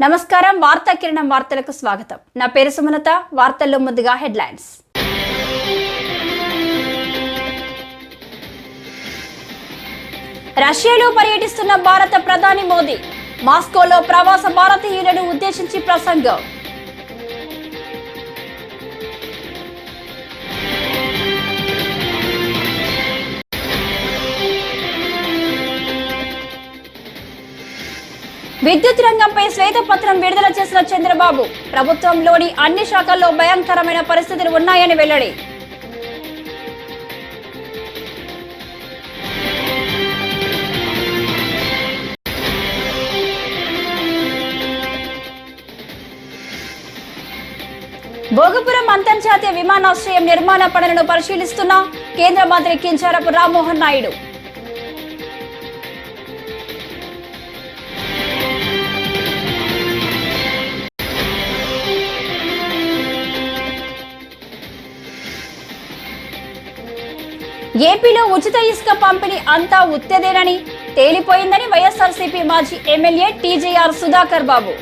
నమస్కారం వార్తా కిరణం వార్తలకు స్వాగతం. నా పేరు సుమలత. వార్తల్లో ముందుగా హెడ్లైన్స్. రష్యాలో పర్యటిస్తున్న భారత ప్రధాని మోదీ మాస్కోలో ప్రవాస భారతీయులను ఉద్దేశించి ప్రసంగం. విద్యుత్ రంగంపై శ్వేతపత్రం విడుదల చేసిన చంద్రబాబు ప్రభుత్వంలోని అన్ని శాఖల్లో భయంకరమైన పరిస్థితులు ఉన్నాయని వెల్లడి. భోగపురం అంతర్జాతీయ విమానాశ్రయం నిర్మాణ పనులను పరిశీలిస్తున్న కేంద్ర మంత్రి కింజరాపు రామ్మోహన్ నాయుడు. ఏపీలో ఉచిత ఇసుక పంపిణీ అంతా ఉత్తేదేనని తేలిపోయిందని వైఎస్ఆర్సీపీ మాజీ ఎమ్మెల్యే టీజేఆర్ సుధాకర్ బాబు.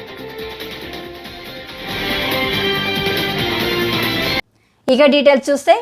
ఇక డీటెయిల్స్ చూస్తే,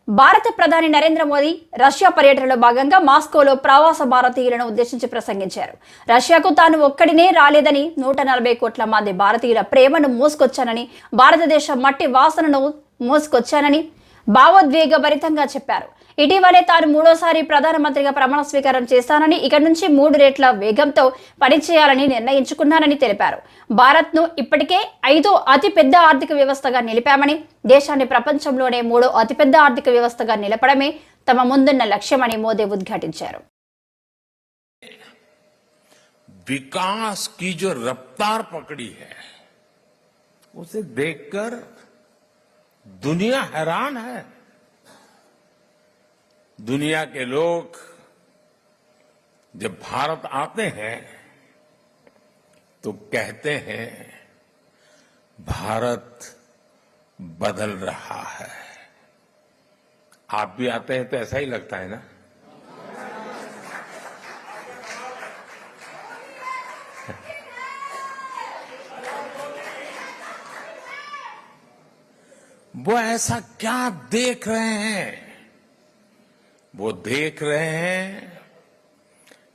భారత ప్రధాని నరేంద్ర మోదీ రష్యా పర్యటనలో భాగంగా మాస్కోలో ప్రవాస భారతీయులను ఉద్దేశించి ప్రసంగించారు. రష్యాకు తాను ఒక్కడినే రాలేదని, 140 కోట్ల మంది భారతీయుల ప్రేమను మోసుకొచ్చానని, భారతదేశ మట్టి వాసనను మోసుకొచ్చానని భావోద్వేగభరితంగా చెప్పారు. ఇటీవలే తాను 3వ సారి ప్రధానమంత్రిగా ప్రమాణ స్వీకారం చేస్తానని, ఇక నుంచి 3 రెట్ల వేగంతో పనిచేయాలని నిర్ణయించుకున్నానని తెలిపారు. భారత్ను ఇప్పటికే 5వ అతిపెద్ద ఆర్థిక వ్యవస్థగా నిలిపామని, దేశాన్ని ప్రపంచంలోనే 3వ అతిపెద్ద ఆర్థిక వ్యవస్థగా నిలపడమే తమ ముందున్న లక్ష్యమని మోదీ ఉద్ఘాటించారు. विकास की जो रफ्तार पकड़ी है उसे देखकर दुनिया हैरान है। दुनिया के लोग जब भारत आते हैं तो कहते हैं भारत बदल रहा है। आप भी आते हैं तो ऐसा ही लगता है ना? वो ऐसा क्या देख रहे हैं? वो देख रहे हैं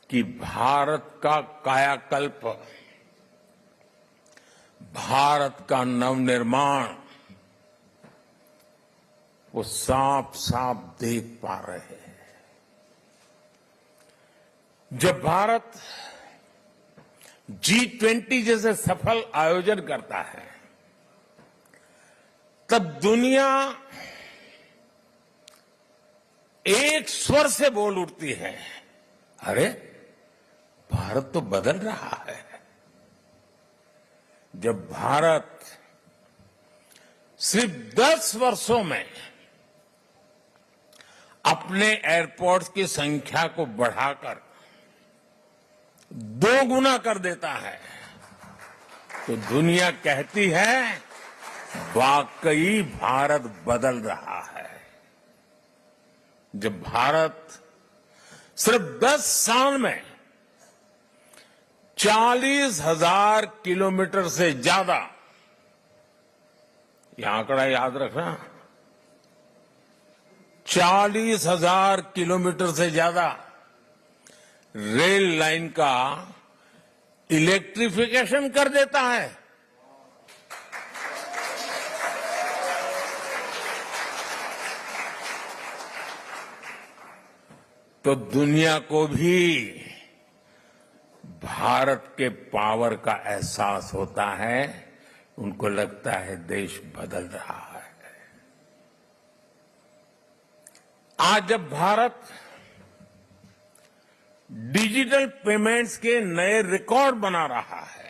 कि भारत का कायाकल्प, भारत का नवनिर्माण वो साफ साफ देख पा रहे हैं। जब भारत G20 जैसे सफल आयोजन करता है तब दुनिया एक स्वर से बोल उठती है, अरे भारत तो बदल रहा है। जब भारत सिर्फ 10 वर्षों में अपने एयरपोर्ट्स की संख्या को बढ़ाकर 2 गुना कर देता है तो दुनिया कहती है वाकई भारत बदल रहा है। जब भारत सिर्फ 10 साल में 40,000 किलोमीटर से ज्यादा, यह आंकड़ा याद रखना, 40,000 किलोमीटर से ज्यादा रेल लाइन का इलेक्ट्रिफिकेशन कर देता है तो दुनिया को भी भारत के पावर का एहसास होता है, उनको लगता है देश बदल रहा है। आज जब भारत डिजिटल पेमेंट्स के नए रिकॉर्ड बना रहा है,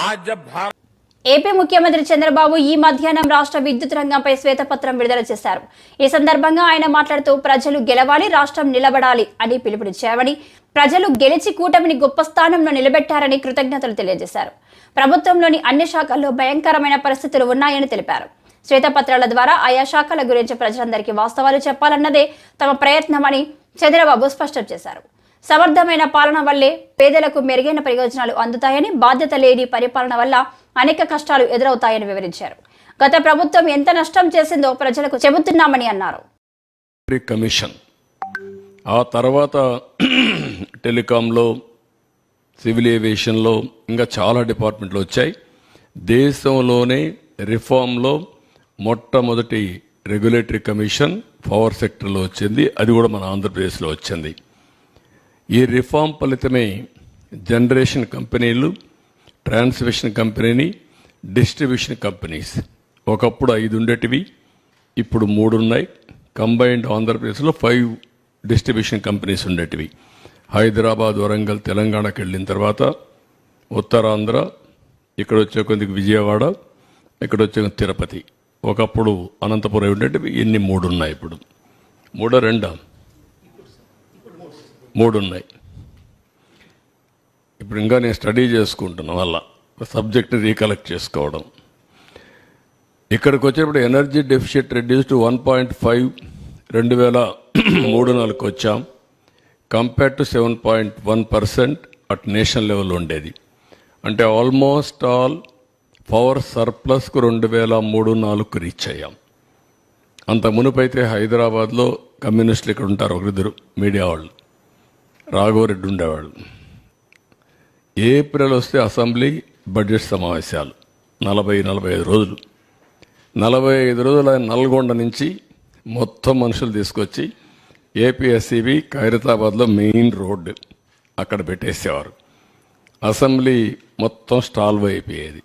आज जब भारत ఏపీ ముఖ్యమంత్రి చంద్రబాబు ఈ మధ్యాహ్నం రాష్ట్ర విద్యుత్ రంగంపై శ్వేతపత్రం విడుదల చేశారు. ఈ సందర్భంగా ఆయన మాట్లాడుతూ ప్రజలు గెలవాలి, రాష్ట్రం నిలబడాలి అని పిలుపునిచ్చామని, ప్రజలు గెలిచి కూటమిని గొప్ప స్థానంలో నిలబెట్టారని కృతజ్ఞతలు తెలియజేశారు. ప్రభుత్వంలోని అన్ని శాఖల్లో భయంకరమైన పరిస్థితులు ఉన్నాయని తెలిపారు. శ్వేతపత్రాల ద్వారా ఆయా శాఖల గురించి ప్రజలందరికీ వాస్తవాలు చెప్పాలన్నదే తమ ప్రయత్నమని చంద్రబాబు స్పష్టం చేశారు. సమర్థమైన పాలన వల్లే పేదలకు మెరుగైన ప్రయోజనాలు అందుతాయని, బాధ్యత లేని పరిపాలన వల్ల అనేక కష్టాలు ఎదురవుతాయని వివరించారు. గత ప్రభుత్వం ఎంత నష్టం చేసిందో ప్రజలకు చెబుతున్నామని అన్నారు. కమిషన్ ఆ తర్వాత టెలికాంలో, సివిల్ ఏవియేషన్లో ఇంకా చాలా డిపార్ట్మెంట్లు వచ్చాయి. దేశంలోనే రిఫార్మ్లో మొట్టమొదటి రెగ్యులేటరీ కమిషన్ పవర్ సెక్టర్లో వచ్చింది. అది కూడా మన ఆంధ్రప్రదేశ్లో వచ్చింది. ఈ రిఫార్మ్ ఫలితమే జనరేషన్ కంపెనీలు, ట్రాన్స్మిషన్ కంపెనీ, డిస్ట్రిబ్యూషన్ కంపెనీస్ ఒకప్పుడు 5 ఉండేటివి, ఇప్పుడు 3 ఉన్నాయి. కంబైన్డ్ ఆంధ్రప్రదేశ్లో 5 డిస్ట్రిబ్యూషన్ కంపెనీస్ ఉండేటివి. హైదరాబాద్, వరంగల్, తెలంగాణకి వెళ్ళిన తర్వాత ఉత్తరాంధ్ర, ఇక్కడ వచ్చే కొద్దిగా విజయవాడ, ఇక్కడ వచ్చే తిరుపతి, ఒకప్పుడు అనంతపురం ఉండేటివి. ఇన్ని 3 ఉన్నాయి. ఇప్పుడు 3 ఉన్నాయి. ఇప్పుడు ఇంకా నేను స్టడీ చేసుకుంటున్నాను, వల్ల సబ్జెక్ట్ని రీకలెక్ట్ చేసుకోవడం. ఇక్కడికి వచ్చేటప్పుడు ఎనర్జీ డెఫిషిట్ రెడ్యూస్ టు 1.5 2003-04 వచ్చాం. Compare to 7.1% at national level ఉండేది. అంటే ఆల్మోస్ట్ ఆల్ పవర్ సర్ప్లస్కు 2003-04 రీచ్ అయ్యాం. అంత మునుపైతే హైదరాబాద్లో కమ్యూనిస్టులు ఇక్కడ ఉంటారు, ఒకరిద్దరు మీడియా వాళ్ళు, రాఘవరెడ్డి ఉండేవాళ్ళు. ఏప్రిల్ వస్తే అసెంబ్లీ బడ్జెట్ సమావేశాలు 40-45 రోజులు. 45 రోజులు ఆయన నల్గొండ నుంచి మొత్తం మనుషులు తీసుకొచ్చి ఏపీఎస్సీబీ ఖైరతాబాద్లో మెయిన్ రోడ్డు అక్కడ పెట్టేసేవారు. అసెంబ్లీ మొత్తం స్టాల్వ్ అయిపోయేది.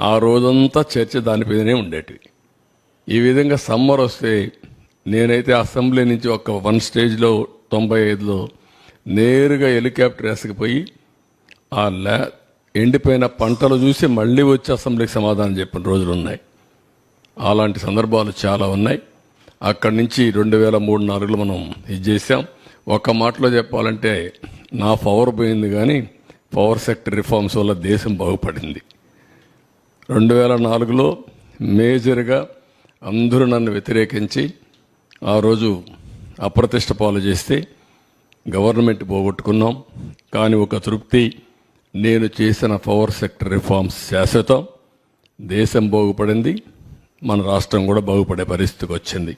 ఆ రోజంతా చర్చ దానిపైనే ఉండేటివి. ఈ విధంగా సమ్మర్ వస్తే నేనైతే అసెంబ్లీ నుంచి ఒక 1 స్టేజ్లో 95లో నేరుగా హెలికాప్టర్ వేసుకుపోయి ఆ ఎండిపోయిన పంటలు చూసి మళ్ళీ వచ్చి అసెంబ్లీకి సమాధానం చెప్పిన రోజులు ఉన్నాయి. అలాంటి సందర్భాలు చాలా ఉన్నాయి. అక్కడి నుంచి 2003-04లో మనం ఇది చేసాం. ఒక మాటలో చెప్పాలంటే నా పవర్ పోయింది, కానీ పవర్ సెక్టర్ రిఫార్మ్స్ వల్ల దేశం బాగుపడింది. 2004లో మేజర్గా అందరూ నన్ను వ్యతిరేకించి ఆ రోజు అప్రతిష్ట పాలు చేస్తే గవర్నమెంట్ పోగొట్టుకున్నాం. కానీ ఒక తృప్తి, నేను చేసిన పవర్ సెక్టర్ రిఫార్మ్స్ శాశ్వతం, దేశం బాగుపడింది, మన రాష్ట్రం కూడా బాగుపడే పరిస్థితికి వచ్చింది.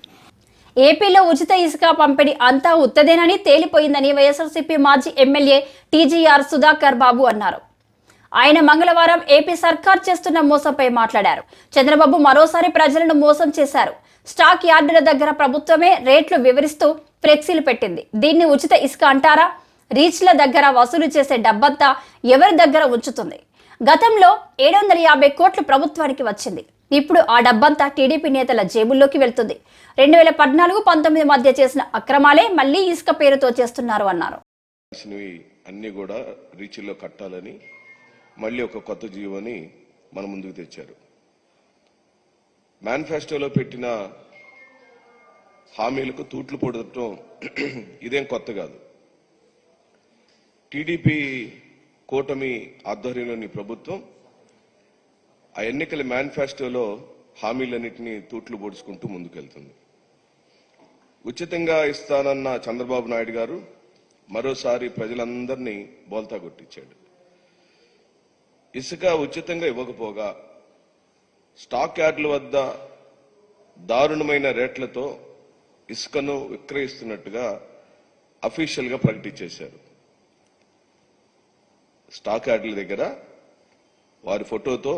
ఏపీలో ఉచిత ఇసుక పంపిణీ అంతా ఉత్తదేనని తేలిపోయిందని వైఎస్ఆర్సీపీ మాజీ ఎమ్మెల్యే టీజీఆర్ సుధాకర్ బాబు అన్నారు. ఆయన మంగళవారం ఏపీ సర్కార్ చేస్తున్న మోసంపై మాట్లాడారు. చంద్రబాబు మరోసారి ప్రజలను మోసం చేశారు. స్టాక్ యార్డుల దగ్గర ప్రభుత్వమే రేట్లు వివరిస్తూ ఫ్లెక్సీలు పెట్టింది. దీన్ని ఉచిత ఇసుక అంటారా? రీచ్ల దగ్గర వసూలు చేసే డబ్బంతా ఎవరి దగ్గర ఉంచుతుంది? గతంలో 750 కోట్లు ప్రభుత్వానికి వచ్చింది. ఇప్పుడు ఆ డబ్బంతా టీడీపీ నేతల జేబుల్లోకి వెళ్తుంది. 2014-19 మధ్య చేసిన అక్రమాలే మళ్లీ ఇసుక పేరుతో చేస్తున్నారు అన్నారు. అన్ని కూడా రీచ్ల్లో కట్టాలని మళ్ళీ ఒక కొత్త జీవోని మన ముందుకు తెచ్చారు. మేనిఫెస్టోలో పెట్టిన హామీలకు తూట్లు పొడటం ఇదేం కొత్త కాదు. టీడీపీ కూటమి ఆధ్వర్యంలోని ప్రభుత్వం ఆ ఎన్నికల మేనిఫెస్టోలో హామీలన్నింటినీ తూట్లు పొడుచుకుంటూ ముందుకెళ్తుంది. ఉచితంగా ఇస్తానన్న చంద్రబాబు నాయుడు గారు మరోసారి ప్రజలందరినీ బోల్తా కొట్టించాడు. ఇసుక ఉచితంగా ఇవ్వకపోగా స్టాక్ యార్డుల వద్ద దారుణమైన రేట్లతో ఇసుకను విక్రయిస్తున్నట్టుగా అఫీషియల్గా ప్రకటించేశారు. స్టాక్ యార్డుల దగ్గర వారి ఫోటోతో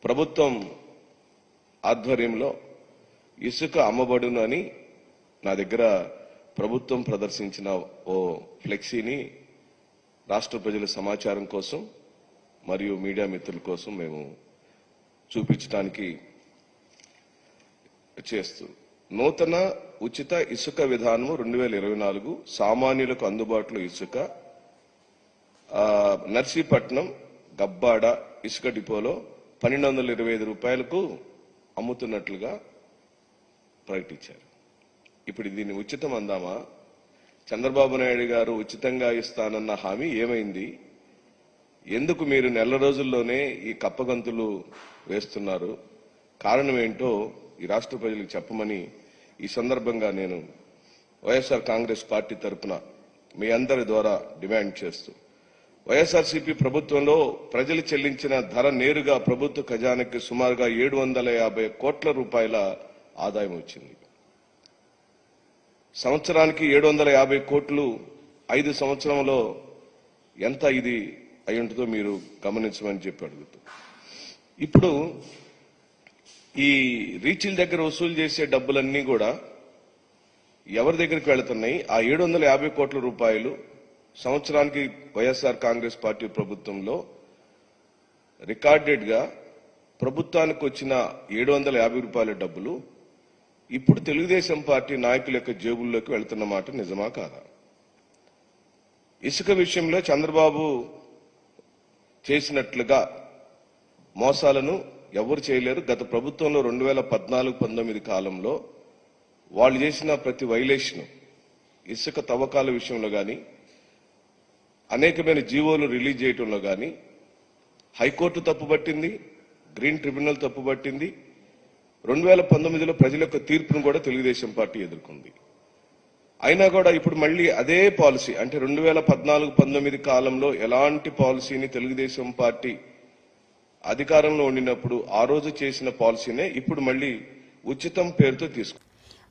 ప్రభుత్వం ఆధ్వర్యంలో ఇసుక అమ్మబడును అని నా దగ్గర ప్రభుత్వం ప్రదర్శించిన ఓ ఫ్లెక్సీని రాష్ట్ర ప్రజల సమాచారం కోసం మరియు మీడియా మిత్రుల కోసం మేము చూపించడానికి చేస్తూ, నూతన ఉచిత ఇసుక విధానం 2024 సామాన్యులకు అందుబాటులో ఇసుక నర్సీపట్నం గబ్బాడ ఇసుక డిపోలో 1225 రూపాయలకు అమ్ముతున్నట్లుగా ప్రకటించారు. ఇప్పుడు దీన్ని ఉచితం అందామా? చంద్రబాబు నాయుడు గారు ఉచితంగా ఇస్తానన్న హామీ ఏమైంది? ఎందుకు మీరు నెల రోజుల్లోనే ఈ కప్పగంతులు వేస్తున్నారు? కారణం ఏంటో ఈ రాష్ట్ర ప్రజలకు చెప్పమని ఈ సందర్భంగా నేను వైఎస్ఆర్ కాంగ్రెస్ పార్టీ తరఫున మీ అందరి ద్వారా డిమాండ్ చేస్తూ, వైఎస్ఆర్సీపీ ప్రభుత్వంలో ప్రజలు చెల్లించిన ధర నేరుగా ప్రభుత్వ ఖజానాకి సుమారుగా 750 కోట్ల రూపాయల ఆదాయం వచ్చింది. సంవత్సరానికి 750 కోట్లు 5 సంవత్సరంలో ఎంత ఇది అయి ఉంటుందో మీరు గమనించమని చెప్పి అడుగుతూ, ఇప్పుడు ఈ రీచ్ల దగ్గర వసూలు చేసే డబ్బులన్నీ కూడా ఎవరి దగ్గరికి వెళుతున్నాయి? ఆ 750 కోట్ల రూపాయలు సంవత్సరానికి వైఎస్ఆర్ కాంగ్రెస్ పార్టీ ప్రభుత్వంలో రికార్డెడ్ గా ప్రభుత్వానికి వచ్చిన 750 రూపాయల డబ్బులు ఇప్పుడు తెలుగుదేశం పార్టీ నాయకుల యొక్క జేబుల్లోకి వెళ్తున్న మాట నిజమా కాదా? ఇసుక విషయంలో చంద్రబాబు చేసినట్లుగా మోసాలను ఎవరు చేయలేరు. గత ప్రభుత్వంలో 2014-19 కాలంలో వాళ్ళు చేసిన ప్రతి వైలేషన్, ఇసుక తవ్వకాల విషయంలో కానీ, అనేకమైన జీవోలు రిలీజ్ చేయడంలో కానీ హైకోర్టు తప్పుపట్టింది, గ్రీన్ ట్రిబ్యునల్ తప్పుపట్టింది. 2019లో ప్రజల యొక్క తీర్పును కూడా తెలుగుదేశం పార్టీ ఎదుర్కొంది. అయినా కూడా ఇప్పుడు మళ్ళీ అదే పాలసీ, అంటే 2014-19 కాలంలో ఎలాంటి పాలసీని తెలుగుదేశం పార్టీ అధికారంలో ఉండినప్పుడు ఆ రోజు చేసిన పాలసీనే ఇప్పుడు మళ్ళీ ఉచితం పేరుతో తీసుకు.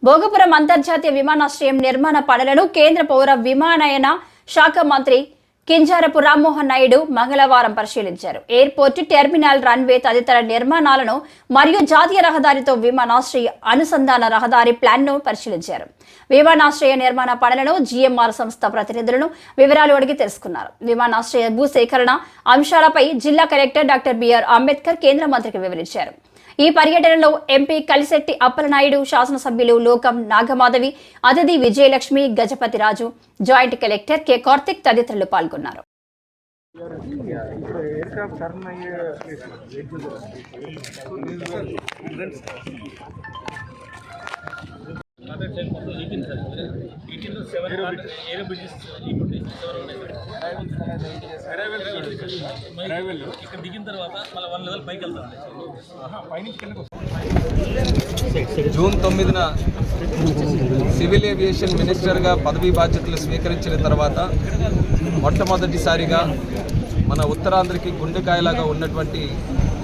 భోగపురం అంతర్జాతీయ విమానాశ్రయం నిర్మాణ పనులను కేంద్ర పౌర విమానయాన శాఖ మంత్రి కింజారపు రామ్మోహన్ నాయుడు మంగళవారం పరిశీలించారు. ఎయిర్పోర్ట్, టెర్మినల్, రన్వే తదితర నిర్మాణాలను మరియు జాతీయ రహదారితో విమానాశ్రయ అనుసంధాన రహదారి ప్లాన్ను పరిశీలించారు. విమానాశ్రయ నిర్మాణ పనులను జీఎంఆర్ సంస్థ ప్రతినిధులను వివరాలు అడిగి తెలుసుకున్నారు. విమానాశ్రయ భూసేకరణ అంశాలపై జిల్లా కలెక్టర్ డాక్టర్ బిఆర్ అంబేద్కర్ కేంద్ర మంత్రికి వివరించారు. ఈ పర్యటనలో ఎంపీ కలిశెట్టి అప్పలనాయుడు, శాసనసభ్యులు లోకం నాగమాధవి, అతిథి విజయలక్ష్మి, గజపతి రాజు, జాయింట్ కలెక్టర్ కె కార్తిక్ తదితరులు పాల్గొన్నారు. ఇక్కడ దిగిన తర్వాత మళ్ళీ 1 లెవెల్ పైకి వెళ్తాం. జూన్ 9న సివిల్ ఏవియేషన్ మినిస్టర్గా పదవీ బాధ్యతలు స్వీకరించిన తర్వాత మొట్టమొదటిసారిగా మన ఉత్తరాంధ్రకి గుండెకాయలాగా ఉన్నటువంటి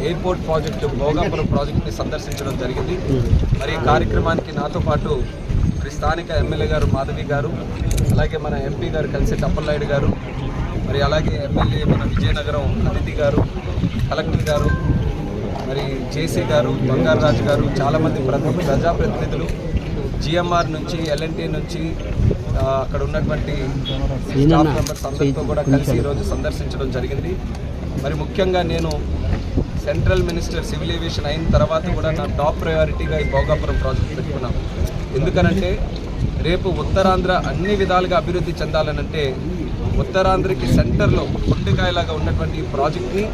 ఎయిర్పోర్ట్ ప్రాజెక్టు భోగాపురం ప్రాజెక్టుని సందర్శించడం జరిగింది. మరి ఈ కార్యక్రమానికి నాతో పాటు మరి స్థానిక ఎమ్మెల్యే గారు మాధవి గారు, అలాగే మన ఎంపీ గారు కలిశెట్టి అప్పలనాయుడు గారు, మరి అలాగే ఎమ్మెల్యే మన విజయనగరం అతిథి గారు, కలెక్టర్ గారు, మరి జేసీ గారు, బంగారరాజు గారు, చాలామంది ప్రజాప్రతినిధులు, జిఎంఆర్ నుంచి, ఎల్ఎన్టీ నుంచి, అక్కడ ఉన్నటువంటి స్టాఫ్ మెంబర్స్ అందరితో కూడా కలిసి ఈరోజు సందర్శించడం జరిగింది. మరి ముఖ్యంగా నేను సెంట్రల్ మినిస్టర్ సివిల్ ఏవియేషన్ అయిన తర్వాత కూడా నా టాప్ ప్రయారిటీగా ఈ భోగాపురం ప్రాజెక్ట్ పెట్టుకున్నాను. ఎందుకనంటే రేపు ఉత్తరాంధ్ర అన్ని విధాలుగా అభివృద్ధి చెందాలనంటే ఉత్తరాంధ్రకి సెంటర్లో గుండెకాయలాగా ఉన్నటువంటి ఈ ప్రాజెక్ట్ని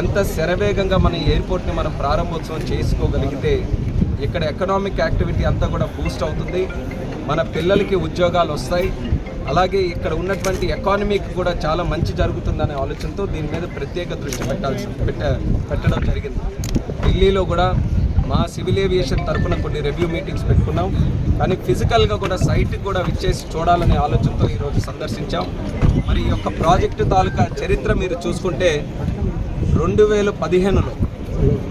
ఎంత శరవేగంగా మన ఎయిర్పోర్ట్ని మనం ప్రారంభోత్సవం చేసుకోగలిగితే ఇక్కడ ఎకనామిక్ యాక్టివిటీ అంతా కూడా బూస్ట్ అవుతుంది, మన పిల్లలకి ఉద్యోగాలు వస్తాయి, అలాగే ఇక్కడ ఉన్నటువంటి ఎకానమీకి కూడా చాలా మంచి జరుగుతుందనే ఆలోచనతో దీని మీద ప్రత్యేక దృష్టి పెట్టడం జరిగింది. ఢిల్లీలో కూడా మా సివిల్ ఏవియేషన్ తరఫున కొన్ని రివ్యూ మీటింగ్స్ పెట్టుకున్నాం, కానీ ఫిజికల్గా కూడా సైట్కి కూడా విచ్చేసి చూడాలనే ఆలోచనతో ఈరోజు సందర్శించాం. మరి ఈ యొక్క ప్రాజెక్టు తాలూకా చరిత్ర మీరు చూసుకుంటే 2015లో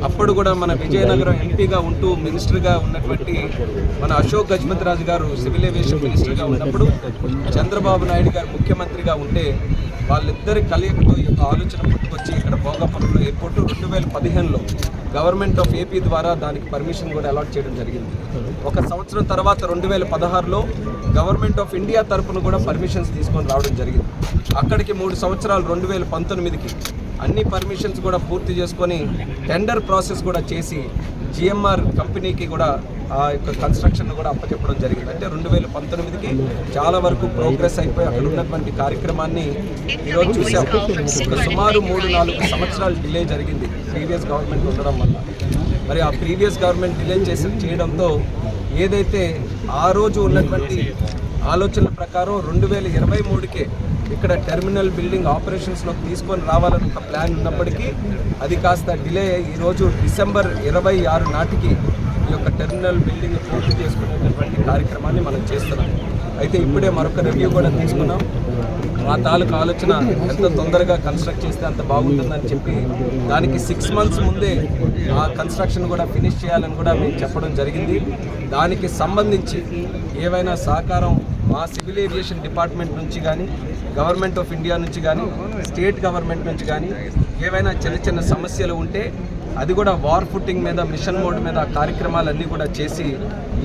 అప్పుడు కూడా మన విజయనగరం ఎంపీగా ఉంటూ మినిస్టర్గా ఉన్నటువంటి మన అశోక్ గజపతి రాజు గారు సివిల్ ఏవియేషన్ మినిస్టర్గా ఉన్నప్పుడు చంద్రబాబు నాయుడు గారు ముఖ్యమంత్రిగా ఉంటే వాళ్ళిద్దరి కలయికతో ఈ యొక్క ఆలోచన పుట్టుకొచ్చి ఇక్కడ భోగాపురంలో ఎయిర్పోర్టు 2015లో గవర్నమెంట్ ఆఫ్ ఏపీ ద్వారా దానికి పర్మిషన్ కూడా అలాట్ చేయడం జరిగింది. ఒక సంవత్సరం తర్వాత 2016లో గవర్నమెంట్ ఆఫ్ ఇండియా తరఫున కూడా పర్మిషన్స్ తీసుకొని రావడం జరిగింది. అక్కడికి 3 సంవత్సరాలు 2019కి అన్ని పర్మిషన్స్ కూడా పూర్తి చేసుకొని టెండర్ ప్రాసెస్ కూడా చేసి జిఎంఆర్ కంపెనీకి కూడా ఆ యొక్క కన్స్ట్రక్షన్ కూడా అప్పచెప్పడం జరిగింది. అంటే 2019కి చాలా వరకు ప్రోగ్రెస్ అయిపోయి అక్కడ ఉన్నటువంటి కార్యక్రమాన్ని ఈరోజు చూసాం. ఒక సుమారు 3-4 సంవత్సరాలు డిలే జరిగింది ప్రీవియస్ గవర్నమెంట్ ఉండడం వల్ల. మరి ఆ ప్రీవియస్ గవర్నమెంట్ డిలే చేయడంతో ఏదైతే ఆ రోజు ఉన్నటువంటి ఆలోచనల ప్రకారం 2023కే ఇక్కడ టెర్మినల్ బిల్డింగ్ ఆపరేషన్స్లోకి తీసుకొని రావాలని ఒక ప్లాన్ ఉన్నప్పటికీ అది కాస్త డిలే అయ్యి ఈరోజు డిసెంబర్ 26 నాటికి ఈ యొక్క టెర్మినల్ బిల్డింగ్ పూర్తి చేసుకునేటటువంటి కార్యక్రమాన్ని మనం చేస్తున్నాం. అయితే ఇప్పుడే మరొక రివ్యూ కూడా తీసుకున్నాం. మా తాలూకు ఆలోచన ఎంత తొందరగా కన్స్ట్రక్ట్ చేస్తే అంత బాగుంటుందని చెప్పి దానికి 6 months ముందే ఆ కన్స్ట్రక్షన్ కూడా ఫినిష్ చేయాలని కూడా మేము చెప్పడం జరిగింది. దానికి సంబంధించి ఏవైనా సహకారం మా సివిల్ ఏవియేషన్ డిపార్ట్మెంట్ నుంచి కానీ, గవర్నమెంట్ ఆఫ్ ఇండియా నుంచి కానీ, స్టేట్ గవర్నమెంట్ నుంచి కానీ ఏవైనా చిన్న చిన్న సమస్యలు ఉంటే అది కూడా వార్ ఫుటింగ్ మీద, మిషన్ మోడ్ మీద కార్యక్రమాలన్నీ కూడా చేసి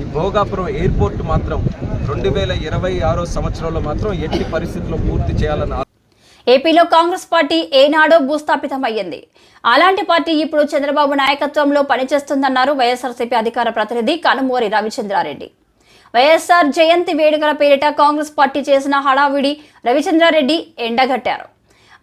ఈ భోగాపురం ఎయిర్పోర్ట్ మాత్రం 2026 సంవత్సరంలో మాత్రం ఎట్టి పరిస్థితుల్లో పూర్తి చేయాలని. ఏపీలో కాంగ్రెస్ పార్టీ ఏనాడో భూస్థాపితమయ్యింది. అలాంటి పార్టీ ఇప్పుడు చంద్రబాబు నాయకత్వంలో పనిచేస్తుందన్నారు వైఎస్ఆర్సీపీ అధికార ప్రతినిధి కనుమూరి రవిచంద్రారెడ్డి. వైఎస్ఆర్ జయంతి వేడుకల పేరిట కాంగ్రెస్ పార్టీ చేసిన హడావిడి రవిచంద్రారెడ్డి ఎండగట్టారు.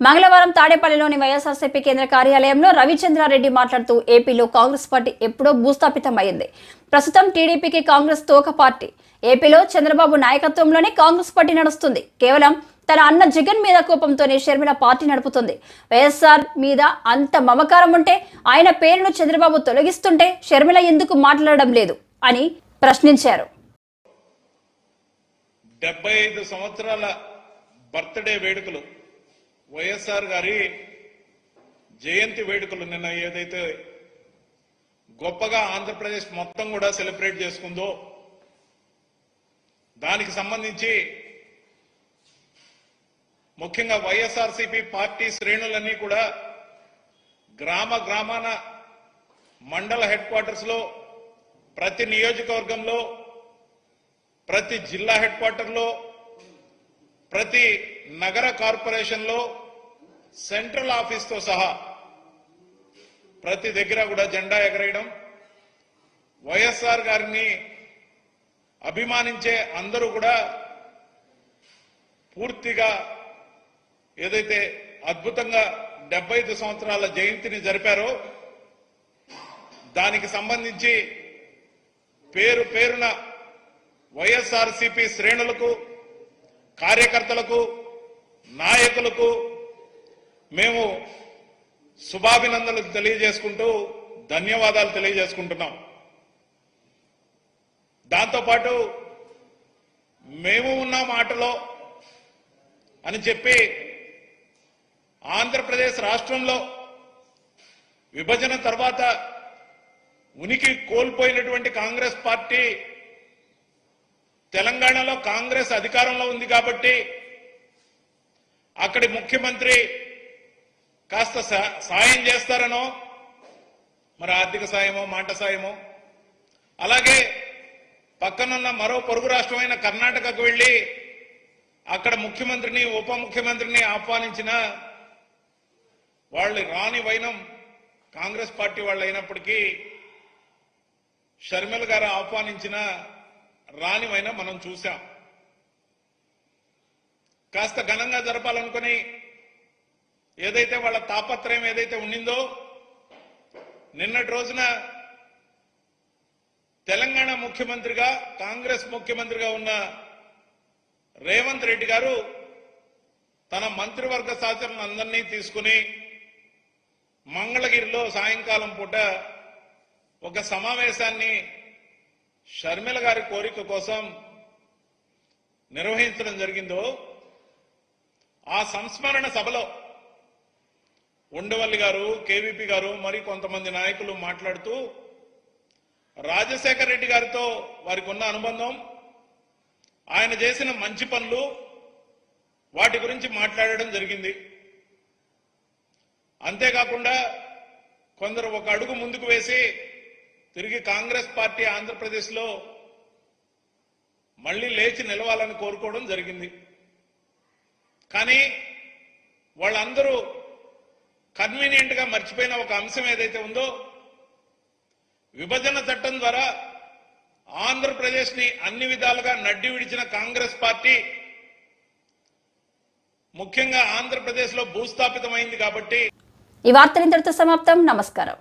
మంగళవారం తాడేపల్లిలోని వైఎస్ఆర్సీపీ కేంద్ర కార్యాలయంలో రవిచంద్రారెడ్డి మాట్లాడుతూ ఏపీలో కాంగ్రెస్ పార్టీ ఎప్పుడో భూస్థాపితమైంది. ప్రస్తుతం టీడీపీకి కాంగ్రెస్ తోక పార్టీ. ఏపీలో చంద్రబాబు నాయకత్వంలోనే కాంగ్రెస్ పార్టీ నడుస్తుంది. కేవలం తన అన్న జగన్ మీద కోపంతోనే షర్మిల పార్టీ నడుపుతుంది. వైఎస్ఆర్ మీద అంత మమకారం ఉంటే ఆయన పేరును చంద్రబాబు తొలగిస్తుంటే షర్మిల ఎందుకు మాట్లాడడం లేదు అని ప్రశ్నించారు. 75 సంవత్సరాల బర్త్డే వేడుకలు, వైఎస్ఆర్ గారి జయంతి వేడుకలు నిన్న ఏదైతే గొప్పగా ఆంధ్రప్రదేశ్ మొత్తం కూడా సెలబ్రేట్ చేసుకుందో దానికి సంబంధించి ముఖ్యంగా వైఎస్ఆర్సీపీ పార్టీ శ్రేణులన్నీ కూడా గ్రామ గ్రామాన, మండల హెడ్ క్వార్టర్స్ లో, ప్రతి నియోజకవర్గంలో, ప్రతి జిల్లా హెడ్ క్వార్టర్లో, ప్రతి నగర కార్పొరేషన్లో, సెంట్రల్ ఆఫీస్తో సహా ప్రతి దగ్గర కూడా జెండా ఎగరేయడం, వైఎస్ఆర్ గారిని అభిమానించే అందరూ కూడా పూర్తిగా ఏదైతే అద్భుతంగా 75 సంవత్సరాల జయంతిని జరిపారో దానికి సంబంధించి పేరు పేరున వైఎస్ఆర్సీపీ శ్రేణులకు, కార్యకర్తలకు, నాయకులకు మేము శుభాభినందనలు తెలియజేసుకుంటూ ధన్యవాదాలు తెలియజేసుకుంటున్నాం. దాంతోపాటు మేము ఉన్న మాటలో అని చెప్పి ఆంధ్రప్రదేశ్ రాష్ట్రంలో విభజన తర్వాత ఉనికి కోల్పోయినటువంటి కాంగ్రెస్ పార్టీ తెలంగాణలో కాంగ్రెస్ అధికారంలో ఉంది కాబట్టి అక్కడి ముఖ్యమంత్రి కాస్త సాయం చేస్తారనో, మరి ఆర్థిక సాయమో, మాట సాయమో, అలాగే పక్కనున్న మరో పొరుగు రాష్ట్రమైన కర్ణాటకకు వెళ్లి అక్కడ ముఖ్యమంత్రిని, ఉప ముఖ్యమంత్రిని ఆహ్వానించిన వాళ్ళు రాని వైనం కాంగ్రెస్ పార్టీ వాళ్ళు అయినప్పటికీ షర్మిల గారు ఆహ్వానించిన రాని వైనం మనం చూశాం. కాస్త ఘనంగా జరపాలనుకుని ఏదైతే వాళ్ళ తాపత్రయం ఏదైతే ఉండిందో, నిన్నటి రోజున తెలంగాణ ముఖ్యమంత్రిగా, కాంగ్రెస్ ముఖ్యమంత్రిగా ఉన్న రేవంత్ రెడ్డి గారు తన మంత్రివర్గ సహచరులను అందరినీ తీసుకుని మంగళగిరిలో సాయంకాలం పూట ఒక సమావేశాన్ని షర్మిల గారి కోరిక కోసం నిర్వహించడం జరిగిందో, ఆ సంస్మరణ సభలో ఉండవల్లి గారు, కేవీపీ గారు, మరి కొంతమంది నాయకులు మాట్లాడుతూ రాజశేఖర రెడ్డి గారితో వారికి ఉన్న అనుబంధం, ఆయన చేసిన మంచి పనులు, వాటి గురించి మాట్లాడడం జరిగింది. అంతేకాకుండా కొందరు ఒక అడుగు ముందుకు వేసి తిరిగి కాంగ్రెస్ పార్టీ ఆంధ్రప్రదేశ్లో మళ్లీ లేచి నిలవాలని కోరుకోవడం జరిగింది. కానీ వాళ్ళందరూ కన్వీనియంట్ గా మర్చిపోయిన ఒక అంశం ఏదైతే ఉందో, విభజన చట్టం ద్వారా ఆంధ్రప్రదేశ్ ని అన్ని విధాలుగా నడ్డి విడిచిన కాంగ్రెస్ పార్టీ ముఖ్యంగా ఆంధ్రప్రదేశ్ లో భూస్థాపితమైంది కాబట్టి. ఈ వార్తలు ఇంతటితో సమాప్తం. నమస్కారం.